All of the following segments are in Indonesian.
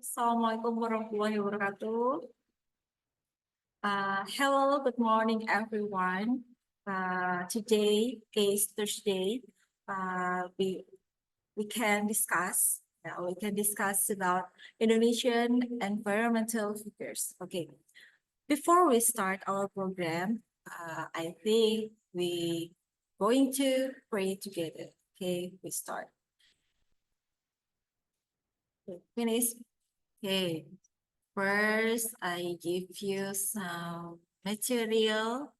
Assalamualaikum warahmatullahi wabarakatuh. Hello, good morning, everyone. Today is Thursday. We can discuss. We can discuss about Indonesian environmental figures. Okay. Before we start our program, I think we going to pray together. Okay, we start. Finish. Okay. First, I give you some material.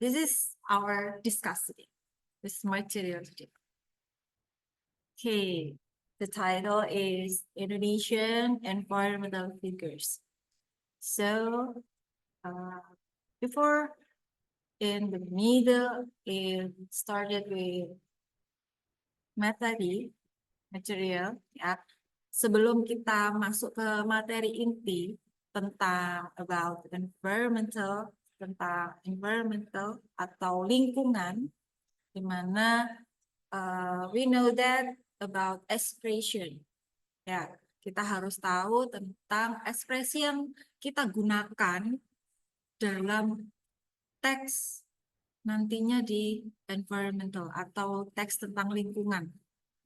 This is our discussing this material today. Okay, the title is Indonesian Environmental Figures. So, before in the middle, it started with materi, material, ya. Sebelum kita masuk ke materi inti tentang tentang environmental atau lingkungan, di mana we know that about expression. Ya, kita harus tahu tentang ekspresi yang kita gunakan dalam teks nantinya di environmental atau teks tentang lingkungan.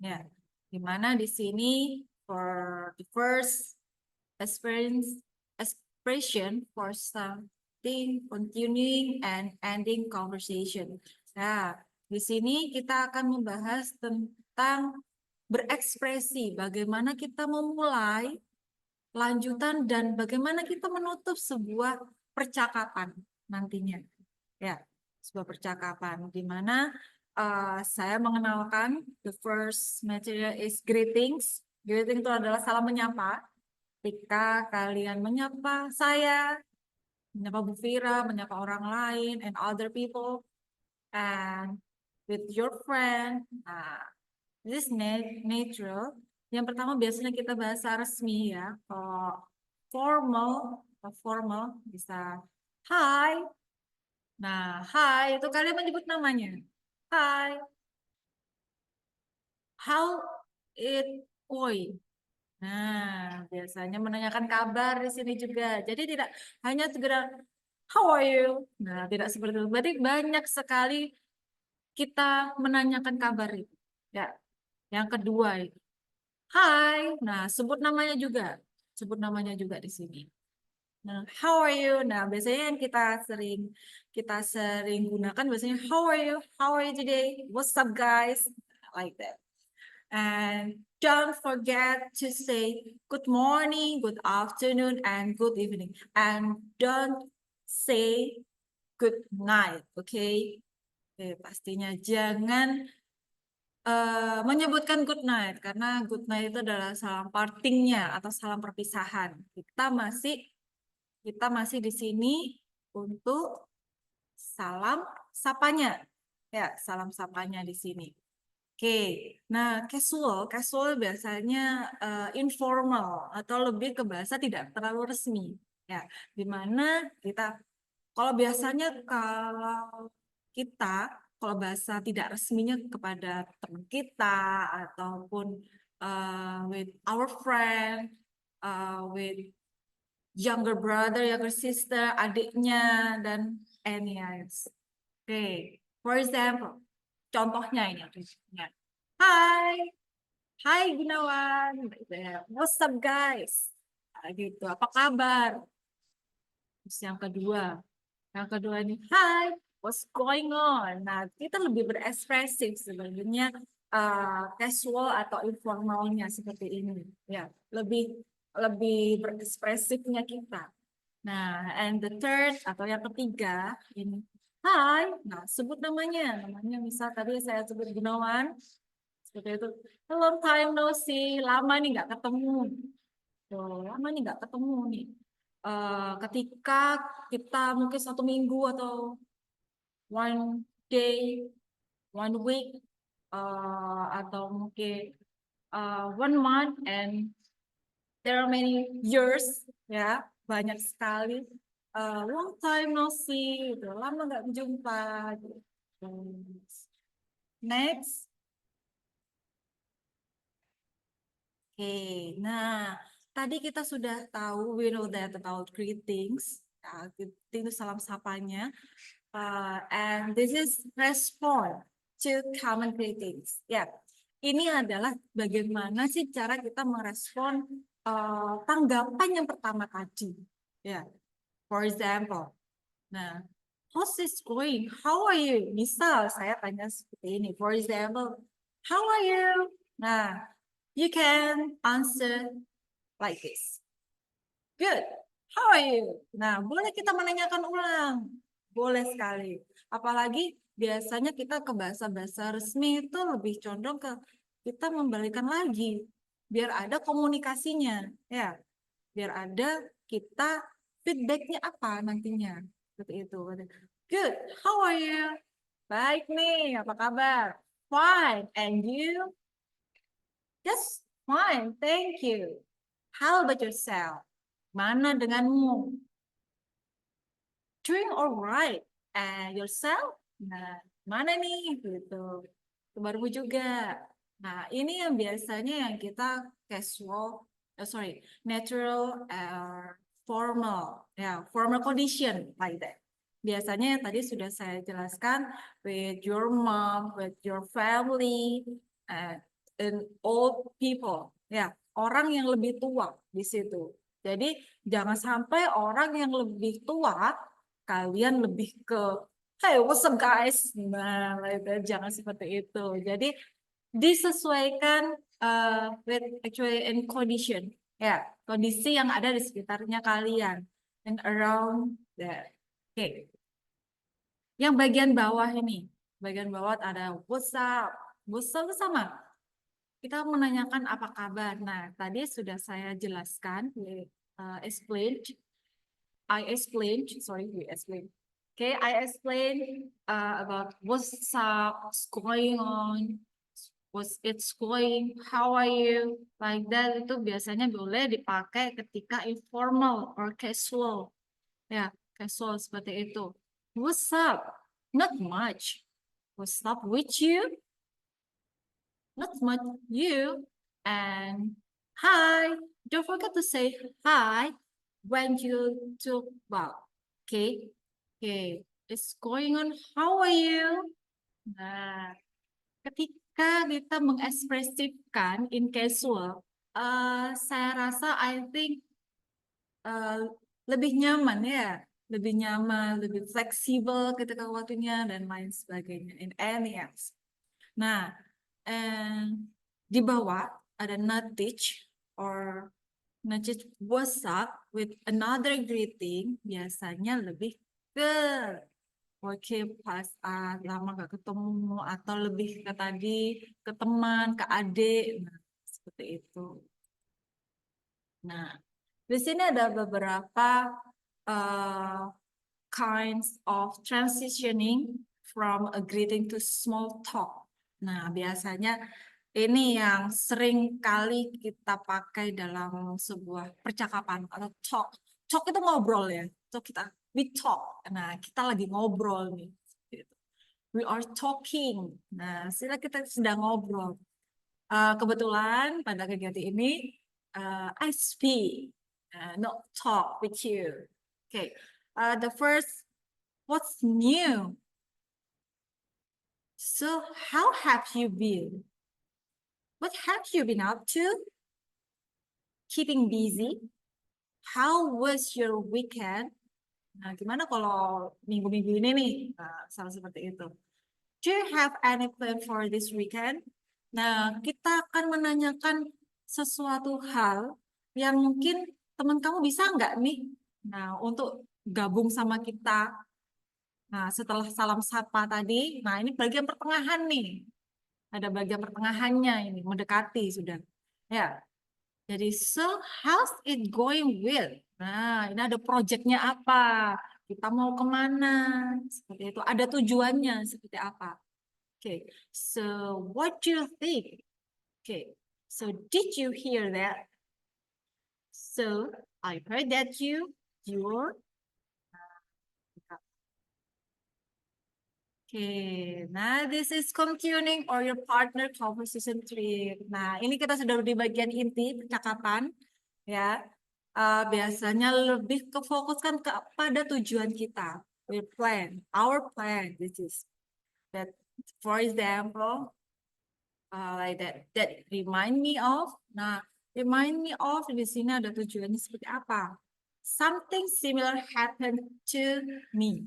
Ya, di mana di sini for the first expression for something continuing and ending conversation. Nah, di sini kita akan membahas tentang berekspresi, bagaimana kita memulai, lanjutan, dan bagaimana kita menutup sebuah percakapan nantinya. Ya, sebuah percakapan di mana saya mengenalkan the first material is greetings. Greeting itu adalah salam menyapa. Ketika kalian menyapa saya, menyapa Bu Fira, menyapa orang lain, and other people, and with your friend, this natural. Yang pertama biasanya kita bahasa resmi ya, formal bisa hi. Nah, hi itu kalian menyebut namanya. Hi, how it going? Nah, biasanya menanyakan kabar di sini juga. Jadi tidak hanya segera how are you? Nah, tidak seperti itu. Berarti banyak sekali kita menanyakan kabar itu. Ya. Yang kedua itu, hai. Nah, sebut namanya juga. Sebut namanya juga di sini. Nah, how are you? Nah, biasanya yang kita sering gunakan biasanya how are you? How are you today? What's up, guys? Like that. And don't forget to say good morning, good afternoon, and good evening. And don't say good night, okay? Pastinya jangan menyebutkan good night, karena good night itu adalah salam partingnya atau salam perpisahan. Kita masih di sini untuk salam sapanya. Ya, salam sapanya di sini. Oke, nah casual biasanya informal atau lebih ke bahasa tidak terlalu resmi, ya. Dimana kalau bahasa tidak resminya kepada teman kita ataupun with our friend, with younger brother, younger sister, adiknya dan any others. Oke, for example. Contohnya ini. Hai Gunawan, what's up guys? Gitu. Apa kabar? Terus yang kedua ini, hai, what's going on? Nah, kita lebih berekspresif sebenarnya casual atau informalnya seperti ini, ya, lebih berekspresifnya kita. Nah, and the third atau yang ketiga ini. Hai, nah sebut namanya misal tadi saya sebut Gunawan, seperti itu. Long time no see, lama nih nggak ketemu. Lama nih nggak ketemu nih. Ketika kita mungkin 1 minggu atau one day, 1 week, atau mungkin 1 month, and there are many years, ya, banyak sekali. Long time no see, gitu. Lama nggak berjumpa. Gitu. Next, Oke, nah tadi kita sudah tahu, we know that about greetings. Ya, greeting itu salam sapanya. And this is respond to common greetings. Ya, ini adalah bagaimana sih cara kita merespon tanggapan yang pertama tadi. Ya, for example, nah, how's this going? How are you? Misal saya tanya seperti ini. For example, how are you? Nah, you can answer like this. Good. How are you? Nah, boleh kita menanyakan ulang. Boleh sekali. Apalagi biasanya kita ke bahasa-bahasa resmi itu lebih condong ke kita membalikan lagi. Biar ada komunikasinya. Ya, biar ada kita feedbacknya apa nantinya. Seperti itu. Good. How are you? Baik nih, apa kabar? Fine. And you? Yes, fine. Thank you. How about yourself? Mana denganmu? Doing alright. And yourself? Nah, mana nih? Gitu. Baru juga. Nah, ini yang biasanya yang kita casual, natural, formal, ya, formal condition like that. Biasanya yang tadi sudah saya jelaskan with your mom, with your family, and old people, ya, orang yang lebih tua di situ. Jadi jangan sampai orang yang lebih tua kalian lebih ke hey, what's up guys? Nah, jangan seperti itu. Jadi disesuaikan with actually in condition, ya, kondisi yang ada di sekitarnya kalian and around that. Oke. Yang bagian bawah ini, bagian bawah ada what's up. What's up itu sama. Kita menanyakan apa kabar. Nah, tadi sudah saya jelaskan, explained. I explained, sorry, we explained. Okay, I explained about what's up, what's going on, what's it's going, how are you, like that. Itu biasanya boleh dipakai ketika informal or casual. Ya, casual seperti itu. What's up? Not much. What's up with you? Not much. You. And hi. Don't forget to say hi when you talk about. Okay. Okay. It's going on. How are you? Nah, ketika kita mengekspresifkan in casual, saya rasa I think lebih nyaman ya, lebih nyaman, lebih fleksibel ketika waktunya dan lain sebagainya. In any else. Nah, di bawah ada not teach or not just what's up with another greeting, biasanya lebih ke oke pas lama gak ketemu atau lebih ke tadi ke teman, ke adik, nah, seperti itu. Nah, di sini ada beberapa kinds of transitioning from a greeting to small talk. Nah, biasanya ini yang sering kali kita pakai dalam sebuah percakapan atau talk. Talk itu ngobrol ya. Talk we talk. Nah, kita lagi ngobrol nih. We are talking. Nah, sila kita sedang ngobrol. Kebetulan pada kegiatan ini, I speak, not talk with you. Okay. The first, what's new? So, how have you been? What have you been up to? Keeping busy? How was your weekend? Nah, gimana kalau minggu-minggu ini nih? Nah, sama seperti itu. Do you have any plan for this weekend? Nah, kita akan menanyakan sesuatu hal yang mungkin teman kamu bisa nggak nih? Nah, untuk gabung sama kita. Nah, setelah salam sapa tadi, nah ini bagian pertengahan nih. Ada bagian pertengahannya ini, mendekati sudah. Ya, jadi so how's it going with? Nah, ini ada proyeknya apa? Kita mau kemana? Seperti itu. Ada tujuannya seperti apa? Okay, so what do you think? Okay, so did you hear that? So I heard that you're Nah this is continuing or your partner conversation trip. Nah ini kita sudah di bagian inti percakapan ya. Biasanya lebih kefokuskan kepada tujuan kita. Our plan. This is that. For example, like that remind me of. Nah, remind me of di sini ada tujuannya seperti apa? Something similar happened to me.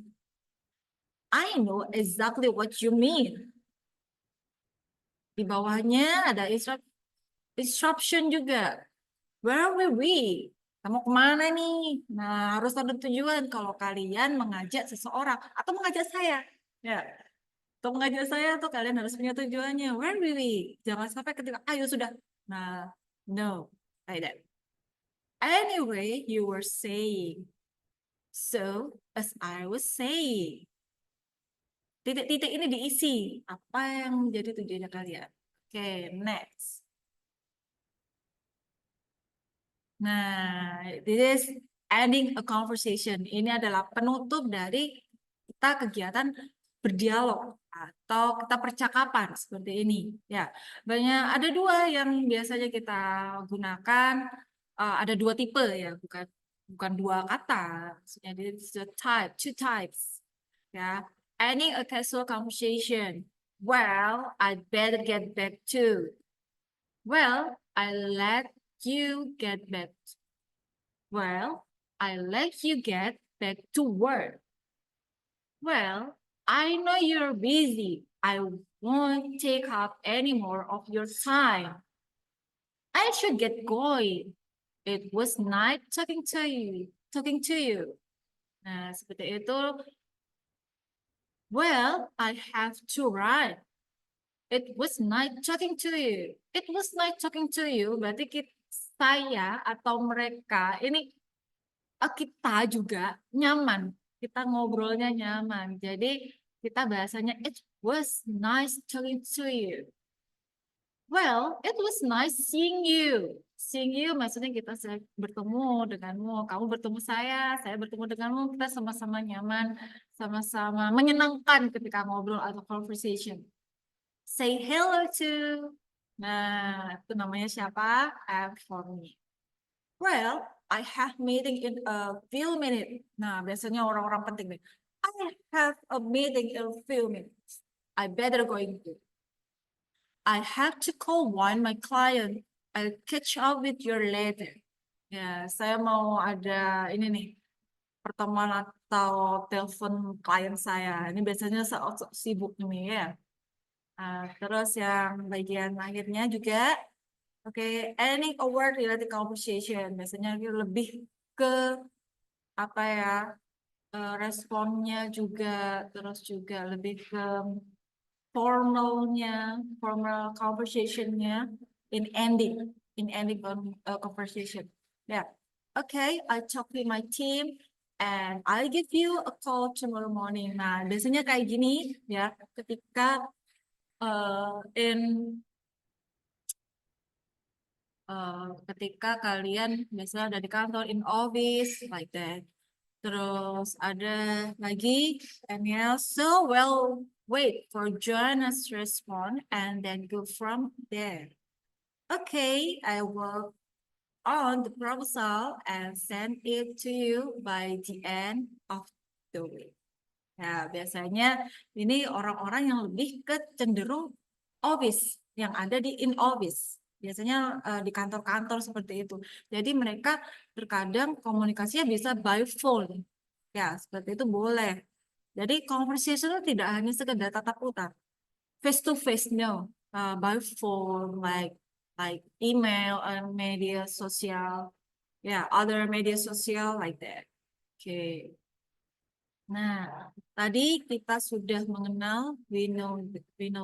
I know exactly what you mean. Di bawahnya ada instruction juga. Where will we? Kamu kemana nih? Nah, harus ada tujuan kalau kalian mengajak seseorang atau mengajak saya. Ya, atau mengajak saya tuh kalian harus punya tujuannya. Where will we? Jangan sampai ketika, ayo sudah. Nah, no, like that. Anyway, you were saying. So, as I was saying. Titik-titik ini diisi. Apa yang menjadi tujuannya kalian? Oke, next. Nah, this is ending a conversation. Ini adalah penutup dari kita kegiatan berdialog atau kita percakapan seperti ini. Ya, banyak ada dua yang biasanya kita gunakan. Ada dua tipe ya, bukan dua kata. Maksudnya two types. Ya, ending a casual conversation. Well, I better get back to. Well, I let you get back. Well, I let you get back to work. Well, I know you're busy. I won't take up any more of your time. I should get going. It was nice talking to you. Nah, seperti itu. Well, I have to run. It was nice talking to you. It was nice talking to you. Berarti saya atau mereka ini kita juga nyaman. Kita ngobrolnya nyaman. Jadi kita bahasanya it was nice talking to you. Well, it was nice seeing you. Seeing you maksudnya kita bertemu denganmu. Kamu bertemu saya bertemu denganmu. Kita sama-sama nyaman, sama-sama menyenangkan ketika ngobrol atau conversation. Say hello to. Nah, itu namanya siapa? Ask for me. Well, I have meeting in a few minutes. Nah, biasanya orang-orang penting nih. I have a meeting in a few minutes. I better going to. I have to call one my client. I'll catch up with you later. Ya, saya mau ada ini nih pertemuan atau telepon klien saya. Ini biasanya sibuk nih ya. Terus yang bagian akhirnya juga, oke, any award related conversation. Biasanya lebih ke apa ya, responnya juga, terus juga lebih ke formal conversationnya in ending conversation. Yeah. Okay, I talk with my team and I'll give you a call tomorrow morning. Nah, biasanya kayak gini ya, ketika ketika kalian biasanya ada di kantor, in office, like that. Terus ada lagi, Daniel, so well, wait for Joanna's response and then go from there. Okay, I will on the proposal and send it to you by the end of the week. Nah, biasanya ini orang-orang yang lebih ke cenderung office, yang ada di in office. Biasanya di kantor-kantor seperti itu. Jadi mereka terkadang komunikasinya bisa by phone. Ya, seperti itu boleh. Jadi conversation itu tidak hanya sekedar tatap muka. Face to face, no. By phone, like email and media sosial. Yeah, other media sosial like that. Okay. Nah, tadi kita sudah mengenal, we know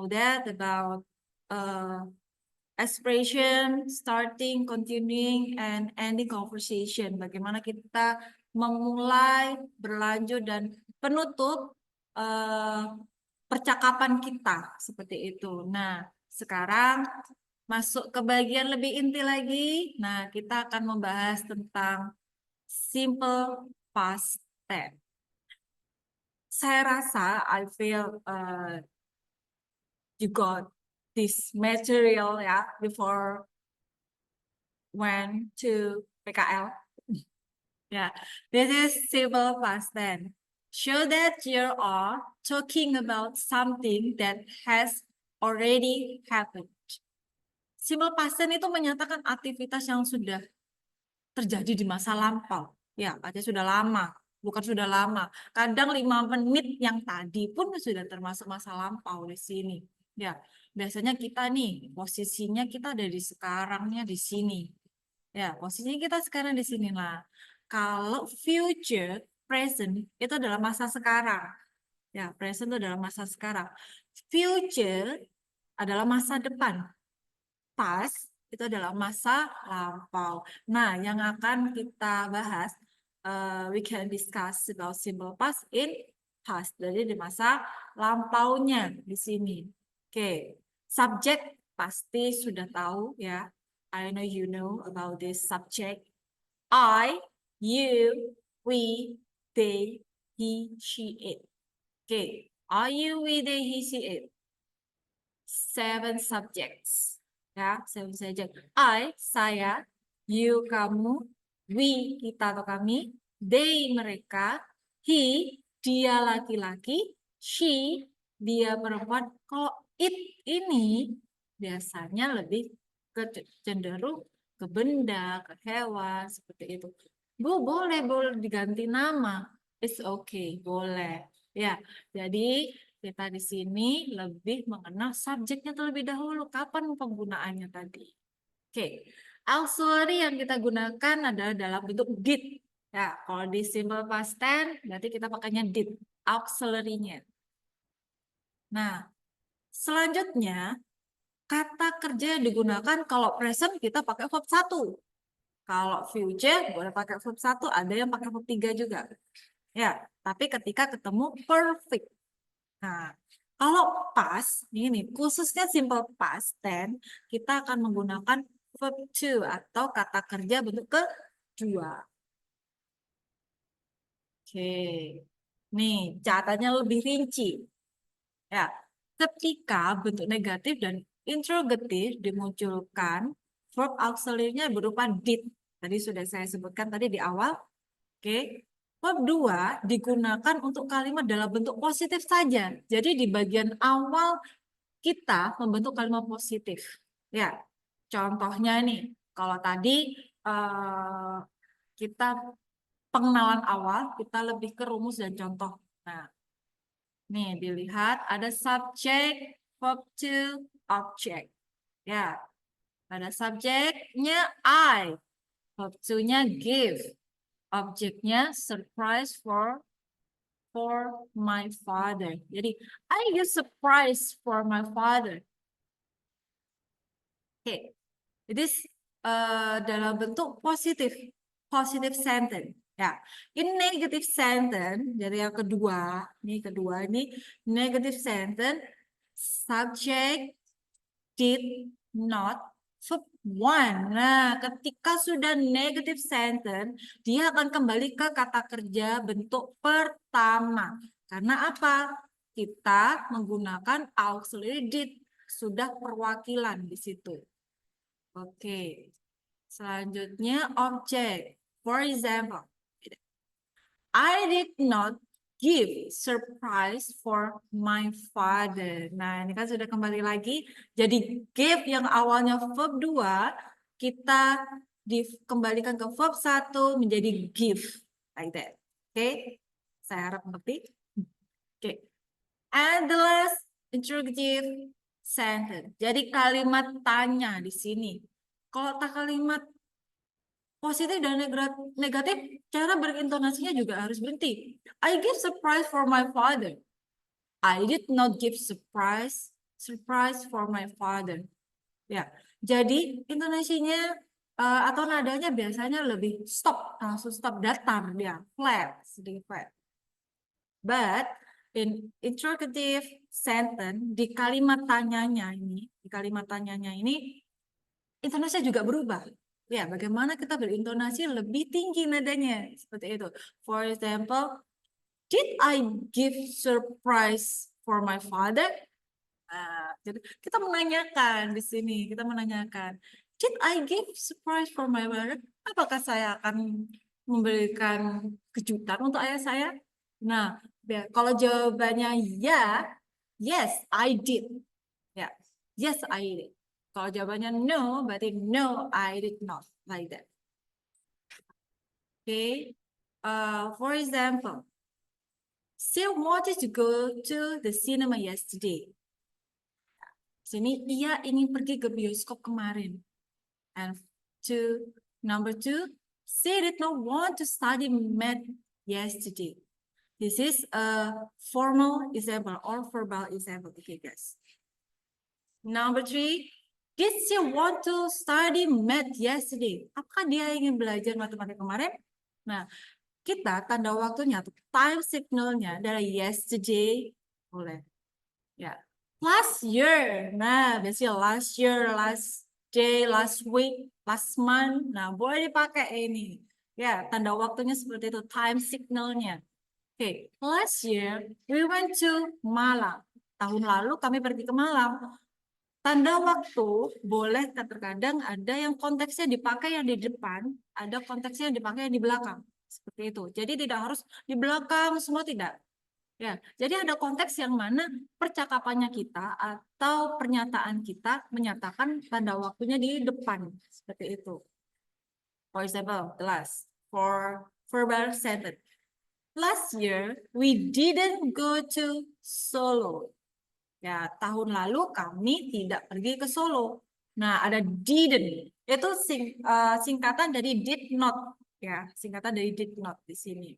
that about expression, starting, continuing, and ending conversation. Bagaimana kita memulai, berlanjut, dan penutup percakapan kita seperti itu. Nah, sekarang masuk ke bagian lebih inti lagi. Nah, kita akan membahas tentang simple past tense. Saya rasa I feel you got this material ya before went to PKL. Yeah, this is simple past tense. Show that you are talking about something that has already happened. Simple past tense itu menyatakan aktivitas yang sudah terjadi di masa lampau. Ya, artinya sudah lama, bukan sudah lama. Kadang 5 menit yang tadi pun sudah termasuk masa lampau di sini. Ya, biasanya kita nih posisinya kita ada di sekarangnya di sini. Ya, posisinya kita sekarang di sini lah. Kalau future, present itu adalah masa sekarang. Ya, present itu adalah masa sekarang. Future adalah masa depan. Past itu adalah masa lampau. Nah, yang akan kita bahas, we can discuss about simple past in past. Jadi di masa lampaunya di sini. Oke, subjek pasti sudah tahu ya. I know you know about this subject. I, you, we, they, he, she, it. Oke, I, you, we, they, he, she, it. 7 subjects. Ya, 7 subject. I, saya, you, kamu, we, kita atau kami, they, mereka, he, dia laki-laki, she, dia perempuan. Kalau it ini biasanya lebih cenderung ke benda, ke hewan, seperti itu. Bu, boleh diganti nama. It's okay, boleh. Ya, jadi kita di sini lebih mengenal subjeknya terlebih dahulu. Kapan penggunaannya tadi? Oke, auxiliary yang kita gunakan adalah dalam bentuk did. Ya, kalau di simple past tense, berarti kita pakainya did, auxiliary-nya. Nah, selanjutnya, kata kerja yang digunakan kalau present kita pakai verb 1. Kalau future boleh pakai verb 1, ada yang pakai verb 3 juga. Ya, tapi ketika ketemu perfect. Nah, kalau past, ini khususnya simple past tense, kita akan menggunakan verb to atau kata kerja bentuk kedua. Oke, nih catatannya lebih rinci. Ya, ketika bentuk negatif dan interrogatif dimunculkan, verb auxiliary-nya berupa did. Tadi sudah saya sebutkan tadi di awal. Oke. Verb 2 digunakan untuk kalimat dalam bentuk positif saja. Jadi di bagian awal kita membentuk kalimat positif. Ya, contohnya nih, kalau tadi kita pengenalan awal, kita lebih ke rumus dan contoh. Nah, nih dilihat ada subject, verb to, object. Ya, ada subjeknya I, verb to-nya give, objeknya surprise for my father. Jadi I give surprise for my father. Oke, jadi dalam bentuk positif sentence. Ya, in negative sentence, jadi yang kedua ini negative sentence, subject did not verb 1. Nah, ketika sudah negative sentence, dia akan kembali ke kata kerja bentuk pertama. Karena apa? Kita menggunakan auxiliary did, sudah perwakilan di situ. Oke. Selanjutnya objek. For example, I did not give surprise for my father. Nah, ini kan sudah kembali lagi. Jadi give yang awalnya verb 2, kita dikembalikan ke verb 1 menjadi give. Like that. Oke. Saya harap mengerti. Oke. And the last interrogative sentence. Jadi kalimat tanya di sini. Kalau tak kalimat positif dan negatif, cara berintonasinya juga harus berhenti. I give surprise for my father. I did not give surprise for my father. Ya, jadi intonasinya atau nadanya biasanya lebih stop, langsung stop, datar dia, flat, sedikit flat. But in interrogative sentence di kalimat tanyanya ini, intonasi juga berubah. Ya, bagaimana kita berintonasi lebih tinggi nadanya seperti itu. For example, Did I give surprise for my father? Jadi kita menanyakan di sini, kita menanyakan, did I give surprise for my father? Apakah saya akan memberikan kejutan untuk ayah saya? Nah, kalau jawabannya ya, yes, I did. Ya, yes, I did. Kalau jawabannya no, berarti no, I did not. Like that. Okay. For example, Sil wanted to go to the cinema yesterday. Sini ia ingin pergi ke bioskop kemarin. And number two, she did not want to study math yesterday. This is a formal example or verbal example. Okay, guys. Number three, did she want to study math yesterday? Apakah dia ingin belajar matematika kemarin? Nah, kita tanda waktunya atau time signalnya dari yesterday boleh. Ya, last year. Nah, biasanya last year, last day, last week, last month. Nah, boleh dipakai ini. Ya, tanda waktunya seperti itu, time signalnya. Oke, last year we went to Malang. Tahun lalu kami pergi ke Malang. Tanda waktu boleh terkadang ada yang konteksnya dipakai yang di depan, ada konteksnya yang dipakai yang di belakang. Seperti itu. Jadi tidak harus di belakang semua, tidak. Ya, jadi ada konteks yang mana percakapannya kita atau pernyataan kita menyatakan tanda waktunya di depan. Seperti itu. For example, the last for verbal sentence. Last year, we didn't go to Solo. Ya, tahun lalu kami tidak pergi ke Solo. Nah, ada didn't. Itu singkatan dari did not. Ya, singkatan dari did not di sini.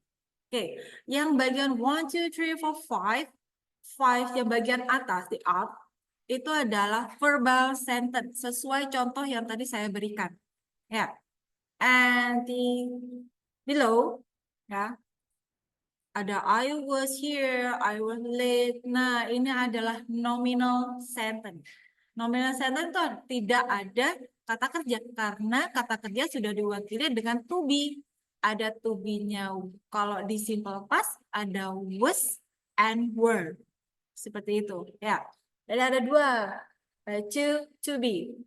Oke, yang bagian 1, 2, 3, 4, 5. 5 yang bagian atas, di up, itu adalah verbal sentence. Sesuai contoh yang tadi saya berikan. Ya, and di below, ya, ada I was here, I was late. Nah, ini adalah nominal sentence. Nominal sentence itu tidak ada kata kerja karena kata kerja sudah diwakili dengan to be. Ada to be-nya. Kalau di simple past ada was and were. Seperti itu. Ya. Jadi ada dua. To be.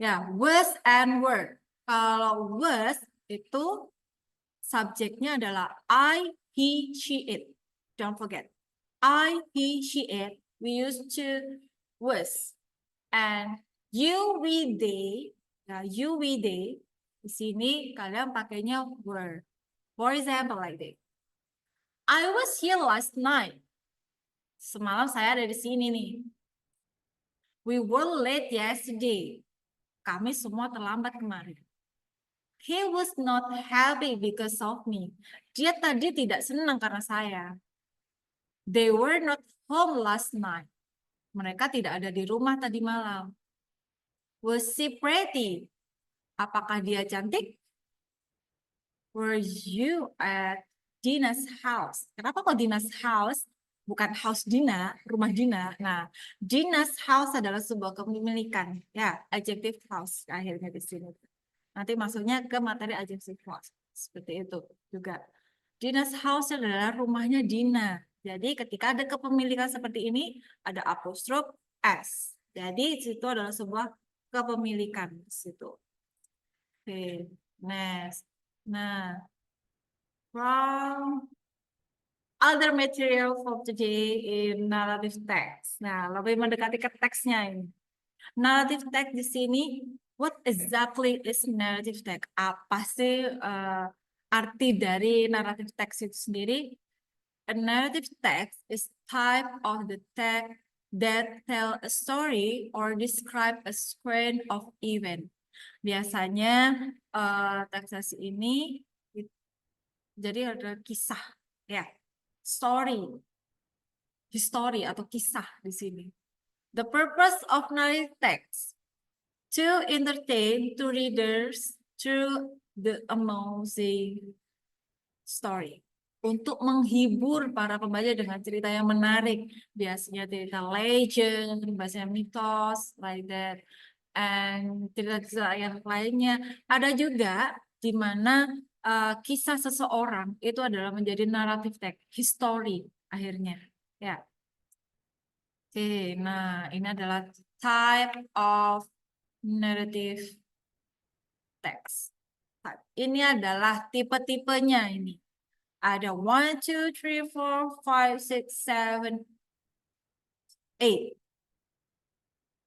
Ya, was and were. Kalau was itu subjeknya adalah I, he, she, it. Don't forget. I, he, she, it. We use to was. And you, we, they. Nah, you, we, they. Di sini kalian pakainya were. For example, like this. I was here last night. Semalam saya ada di sini nih. We were late yesterday. Kami semua terlambat kemarin. He was not happy because of me. Dia tadi tidak senang karena saya. They were not home last night. Mereka tidak ada di rumah tadi malam. Was she pretty? Apakah dia cantik? Were you at Dina's house? Kenapa kok Dina's house? Bukan house Dina, rumah Dina. Nah, Dina's house adalah sebuah kepemilikan. Ya, adjective house akhirnya di sini. Nanti masuknya ke materi adjective house. Seperti itu juga. Dina's house adalah rumahnya Dina. Jadi ketika ada kepemilikan seperti ini, ada apostrof S. Jadi itu adalah sebuah kepemilikan di situ. Oke, next. Nah, from other material for today in narrative text. Nah, lebih mendekati ke teksnya ini. Narrative text di sini, what exactly is narrative text? Apa sih arti dari narrative text itu sendiri? A narrative text is type of the text that tell a story or describe a sequence of event. Biasanya teks ini jadi ada kisah, ya, story, history atau kisah di sini. The purpose of narrative text to entertain to readers through the amusing story. Untuk menghibur para pembaca dengan cerita yang menarik, biasanya cerita legend, biasanya mitos, like that, and cerita-cerita yang lainnya. Ada juga di mana kisah seseorang itu adalah menjadi naratif text, history akhirnya. Ya. Oke, nah ini adalah type of narrative text. Ini adalah tipe-tipenya ini. Ada 1, 2, 3, 4, 5, 6, 7, 8.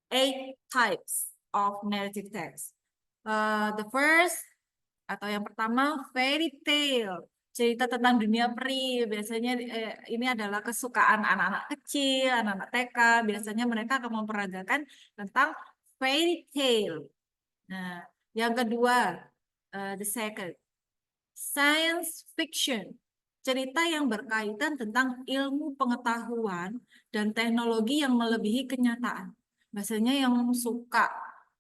8 types of narrative text. The first atau yang pertama fairy tale, cerita tentang dunia peri. Biasanya ini adalah kesukaan anak-anak kecil, anak-anak TK. Biasanya mereka akan memperagakan tentang fairy tale. Nah, yang kedua, the second, science fiction, cerita yang berkaitan tentang ilmu pengetahuan dan teknologi yang melebihi kenyataan. Biasanya yang suka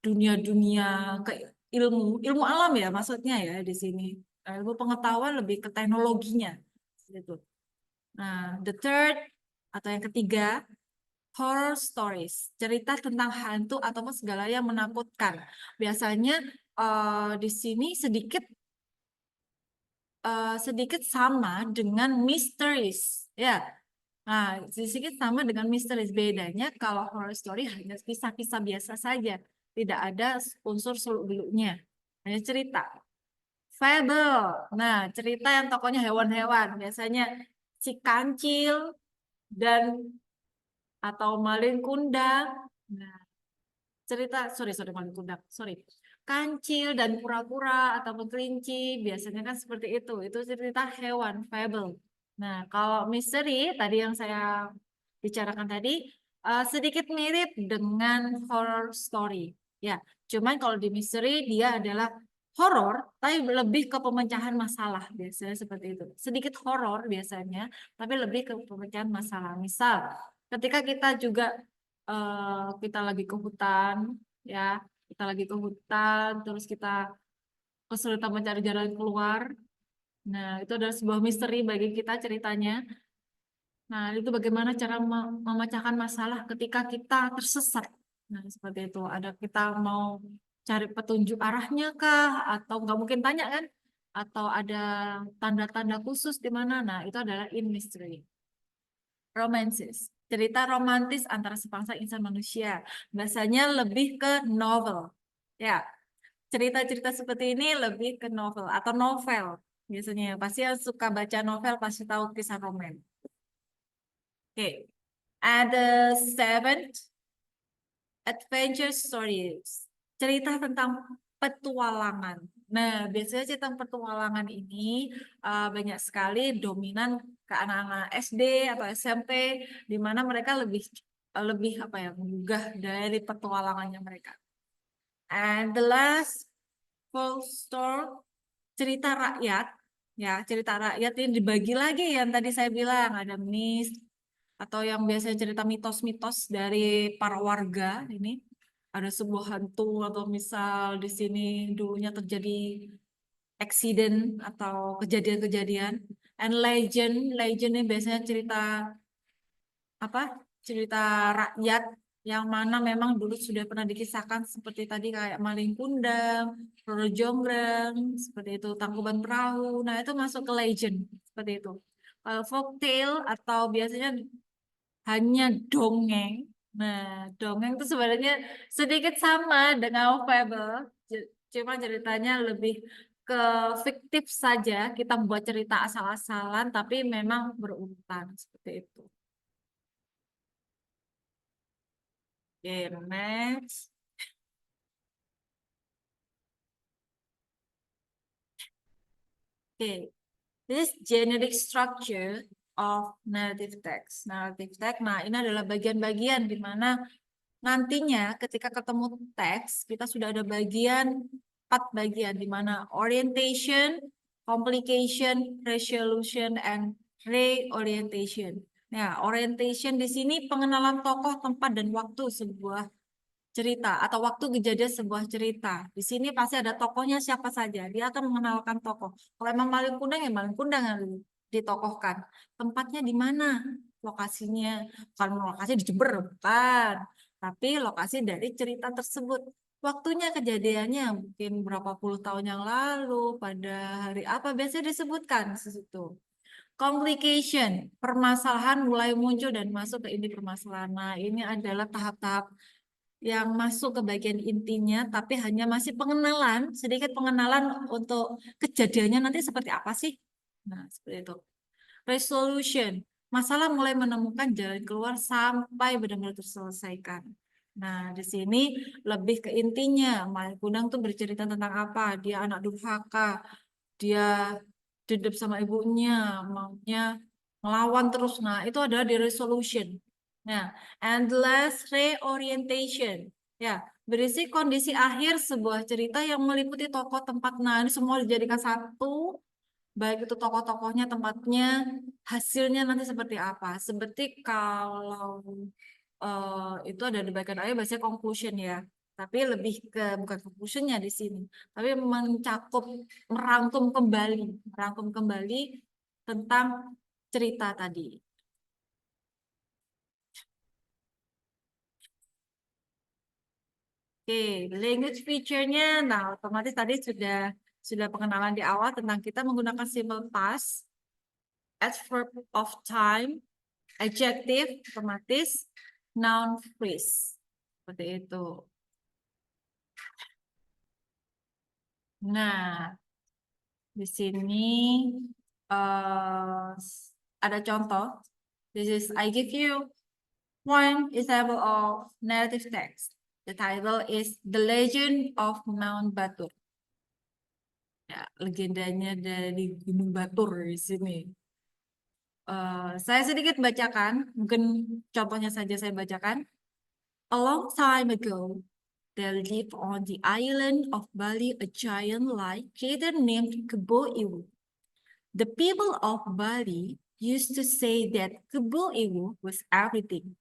dunia-dunia ke ilmu alam ya maksudnya ya di sini. Ilmu pengetahuan lebih ke teknologinya gitu. Nah, the third atau yang ketiga, horror stories, cerita tentang hantu atau segala yang menakutkan. Biasanya di sini sedikit sama dengan misterius ya. Nah, sedikit sama dengan misterius. Bedanya kalau horror story hanya kisah-kisah biasa saja, tidak ada unsur seluk-beluknya, hanya cerita. Fable, nah cerita yang tokohnya hewan-hewan, biasanya si kancil dan atau malin kundang. Nah, cerita sorry maling kundang sorry kancil dan kura-kura atau kelinci biasanya kan seperti itu cerita hewan fable. Nah kalau misteri tadi yang saya bicarakan tadi sedikit mirip dengan horror story ya, cuman kalau di misteri dia adalah horor tapi lebih ke pemecahan masalah, biasanya seperti itu, sedikit horor biasanya tapi lebih ke pemecahan masalah. Misal ketika kita juga kita lagi ke hutan ya, kita lagi ke hutan terus kita kesulitan mencari jalan keluar. Nah itu adalah sebuah misteri bagi kita ceritanya. Nah itu bagaimana cara memecahkan masalah ketika kita tersesat. Nah seperti itu, ada kita mau cari petunjuk arahnya kah atau nggak mungkin tanya kan, atau ada tanda-tanda khusus di mana. Nah itu adalah in mystery. Romances, cerita romantis antara sepasang insan manusia, biasanya lebih ke novel. Ya, cerita-cerita seperti ini lebih ke novel atau novel. Biasanya pasti yang suka baca novel pasti tahu kisah roman. Oke, ada seventh adventure stories, cerita tentang petualangan. Nah, biasanya cerita tentang petualangan ini banyak sekali dominan ke anak-anak SD atau SMP, di mana mereka lebih lebih apa ya, menggugah dari petualangannya mereka. And the last folk story, cerita rakyat. Ya, cerita rakyat ini dibagi lagi yang tadi saya bilang ada myth atau yang biasanya cerita mitos-mitos dari para warga ini. Ada sebuah hantu atau misal di sini dulunya terjadi accident atau kejadian-kejadian. And legend, legend ini biasanya cerita apa? Cerita rakyat yang mana memang dulu sudah pernah dikisahkan seperti tadi kayak Maling Kundang, Roro Jonggrang, seperti itu, Tangkuban Perahu. Nah, itu masuk ke legend seperti itu. Kalau folktale atau biasanya hanya dongeng. Nah, dongeng itu sebenarnya sedikit sama dengan fable, cuma ceritanya lebih ke fiktif saja. Kita buat cerita asal-asalan, tapi memang berurutan seperti itu. Oke, next. Oke, this generic structure of narrative text. Narrative text, nah ini adalah bagian-bagian di mana nantinya ketika ketemu teks, kita sudah ada bagian, 4 bagian di mana orientation, complication, resolution, and reorientation. Nah, orientation di sini pengenalan tokoh, tempat, dan waktu sebuah cerita atau waktu kejadian sebuah cerita. Di sini pasti ada tokohnya siapa saja. Dia akan mengenalkan tokoh. Kalau emang Malin Kundang ya Malin Kundang yang ditokohkan. Tempatnya di mana? Lokasinya. Kalau lokasi di Jember, bukan. Tapi lokasi dari cerita tersebut. waktunya kejadiannya mungkin berapa puluh tahun yang lalu, pada hari apa, biasanya disebutkan di situ. Complication, permasalahan mulai muncul dan masuk ke inti permasalahan. Nah, ini adalah tahap-tahap yang masuk ke bagian intinya, tapi hanya masih pengenalan, sedikit pengenalan untuk kejadiannya nanti seperti apa sih. Nah, seperti itu. Resolution, masalah mulai menemukan jalan keluar sampai benar-benar terselesaikan. Nah, di sini lebih ke intinya. Maya Gundang tuh bercerita tentang apa? Dia anak durhaka, dia dendam sama ibunya, maunya ngelawan terus. Nah, itu adalah di resolution. Nah, endless reorientation. Ya, berisi kondisi akhir sebuah cerita yang meliputi tokoh tempat. Nah, ini semua dijadikan satu, baik itu tokoh-tokohnya, tempatnya, hasilnya nanti seperti apa. Seperti kalau itu ada di bagian akhir bahasa conclusion ya. Tapi lebih ke bukan conclusionnya di sini, tapi mencakup, merangkum kembali tentang cerita tadi. Oke, language feature-nya, nah otomatis tadi sudah pengenalan di awal tentang kita menggunakan simple past, adverb of time, adjective, otomatis, noun phrase. Seperti itu. Nah, di sini eh, ada contoh. This is I give you one example of narrative text. The title is The Legend of Mount Batur. Ya, legendanya dari Gunung Batur di sini. Saya sedikit bacakan, mungkin contohnya saja saya bacakan. A long time ago, there lived on the island of Bali a giant-like creature named Kebo Iwu. The people of Bali used to say that Kebo Iwu was everything,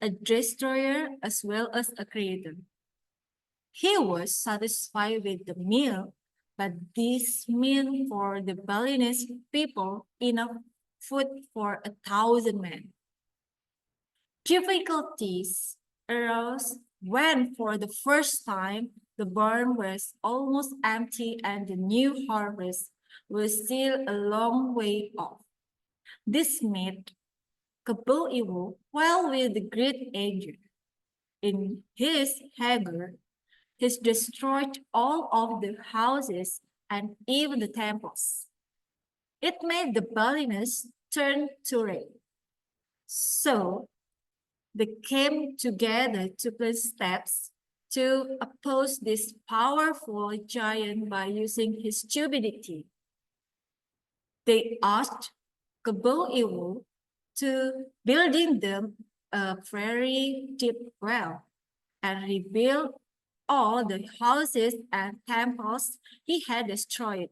a destroyer as well as a creator. He was satisfied with the meal, but this meant for the Balinese people enough food for 1,000 men. Difficulties arose when, for the first time, the barn was almost empty and the new harvest was still a long way off. This made Kebo Iwo, while with great anger, in his anger, he destroyed all of the houses and even the temples. It made the Balinese turn to rage. So they came together to plan steps to oppose this powerful giant by using his stupidity. They asked Kebo Iwo to building them a very deep well and rebuild all the houses and temples he had destroyed.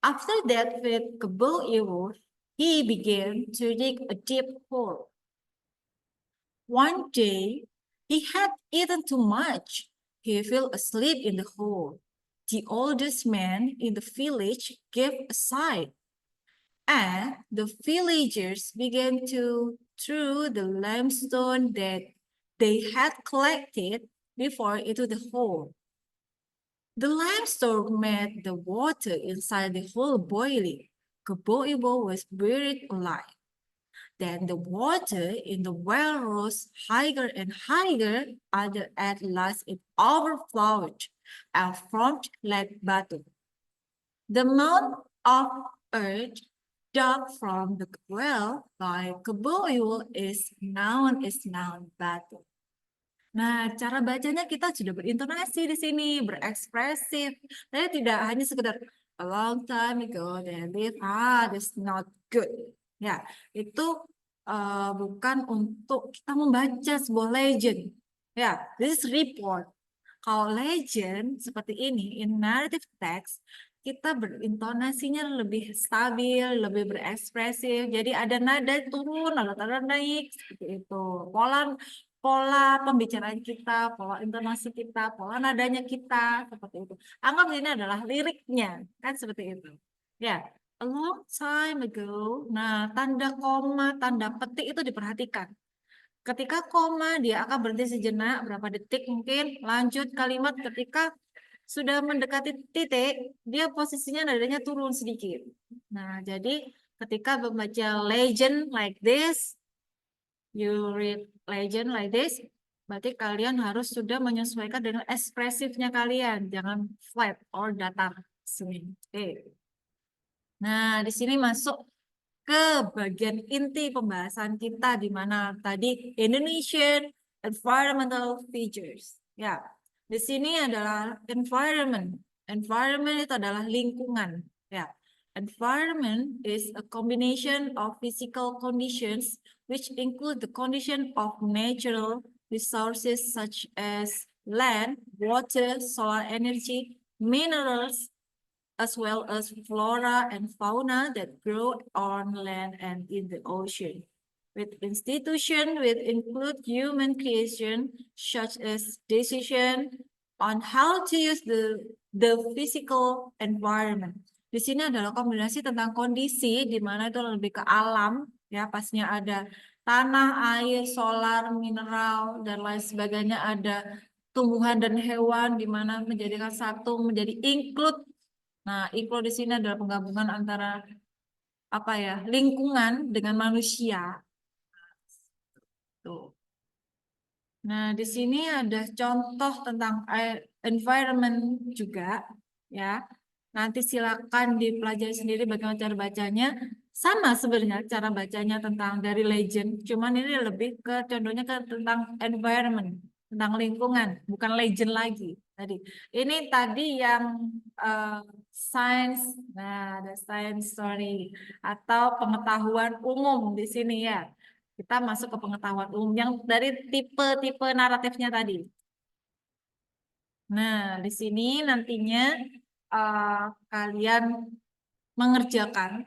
After that, with Kebo Iwo, he began to dig a deep hole. One day, he had eaten too much. He fell asleep in the hole. The oldest man in the village gave a sigh, and the villagers began to throw the limestone that they had collected before into the hole. The limestone made the water inside the hole boiling. Kebo Ibo was buried alive. Then the water in the well rose higher and higher until at last it overflowed and formed Lake Batu. The amount of earth dug from the well by Kebo Ibo is known as Mount Batu. Nah, cara bacanya kita sudah berintonasi di sini, berekspresif. Tapi tidak hanya sekedar a long time ago they live, that's not good. Ya, itu bukan untuk kita membaca sebuah legend. Ya, this is report. Kalau legend seperti ini, in narrative text, kita berintonasinya lebih stabil, lebih berekspresif. Jadi ada nada turun, ada nada naik, seperti itu. Pola pola pembicaraan kita, pola intonasi kita, pola nadanya kita, seperti itu. Anggap ini adalah liriknya, kan seperti itu. Ya, a long time ago. Nah, tanda koma, tanda petik itu diperhatikan. Ketika koma, dia akan berhenti sejenak, berapa detik mungkin, lanjut kalimat ketika sudah mendekati titik, dia posisinya nadanya turun sedikit. Nah, jadi ketika membaca legend like this, you read legend like this, berarti kalian harus sudah menyesuaikan dengan ekspresifnya kalian, jangan flat or datar. Oke. Nah, di sini masuk ke bagian inti pembahasan kita di mana tadi Indonesian environmental features. Ya, di sini adalah environment. Environment itu adalah lingkungan. Ya, environment is a combination of physical conditions which include the condition of natural resources such as land, water, solar energy, minerals, as well as flora and fauna that grow on land and in the ocean. With institution will include human creation, such as decision on how to use the physical environment. Di sini adalah kombinasi tentang kondisi di mana itu lebih ke alam, ya pastinya ada tanah, air, solar, mineral, dan lain sebagainya, ada tumbuhan dan hewan di mana menjadikan satu menjadi include. Nah, include di sini adalah penggabungan antara apa ya, lingkungan dengan manusia. Tuh. Nah, di sini ada contoh tentang environment juga, ya. Nanti silakan dipelajari sendiri bagaimana cara bacanya. Sama sebenarnya cara bacanya tentang dari legend, cuman ini lebih ke contohnya ke tentang environment, tentang lingkungan, bukan legend lagi. Tadi ini tadi yang uh, science, nah ada science story atau pengetahuan umum di sini ya. Kita masuk ke pengetahuan umum yang dari tipe-tipe naratifnya tadi. Nah, di sini nantinya uh, kalian mengerjakan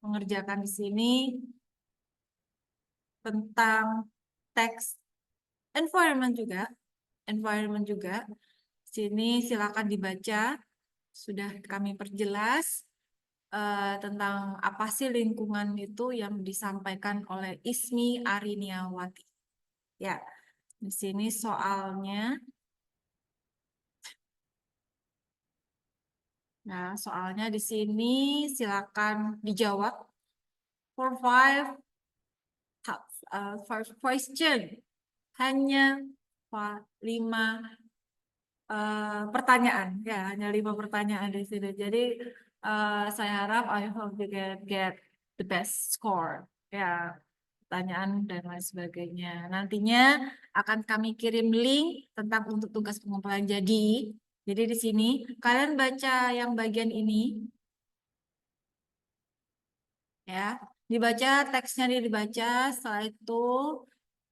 mengerjakan di sini tentang teks environment juga. Sini silakan dibaca, sudah kami perjelas tentang apa sih lingkungan itu yang disampaikan oleh Ismi Ariniawati. Ya, di sini soalnya. Nah, soalnya di sini silakan dijawab for five question. Hanya 5 pertanyaan, ya hanya 5 pertanyaan di sini. Jadi saya harap I hope you get the best score. Ya, pertanyaan dan lain sebagainya. Nantinya akan kami kirim link tentang untuk tugas pengumpulan. Jadi di sini kalian baca yang bagian ini, ya, dibaca teksnya dibaca. Setelah itu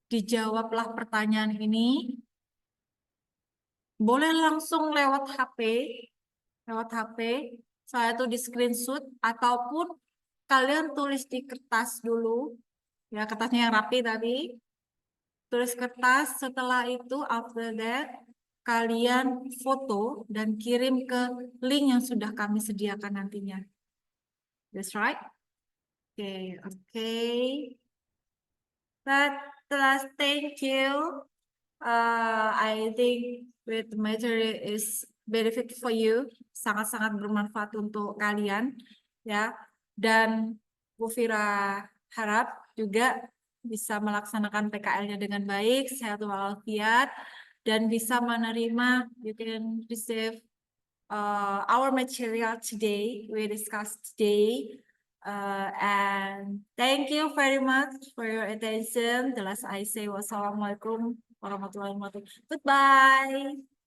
dijawablah pertanyaan ini. Boleh langsung lewat HP. Saya itu di screenshot ataupun kalian tulis di kertas dulu, ya kertasnya yang rapi tadi. Tulis kertas, setelah itu after that kalian foto dan kirim ke link yang sudah kami sediakan nantinya. That's right? Okay. That last, thank you. I think with material is benefit for you, sangat-sangat bermanfaat untuk kalian, ya. Dan Bu Fira harap juga bisa melaksanakan PKL-nya dengan baik, sehat walafiat, dan bisa menerima, you can receive our material today, we discussed today. And thank you very much for your attention. The last I say wassalamualaikum warahmatullahi wabarakatuh. Goodbye.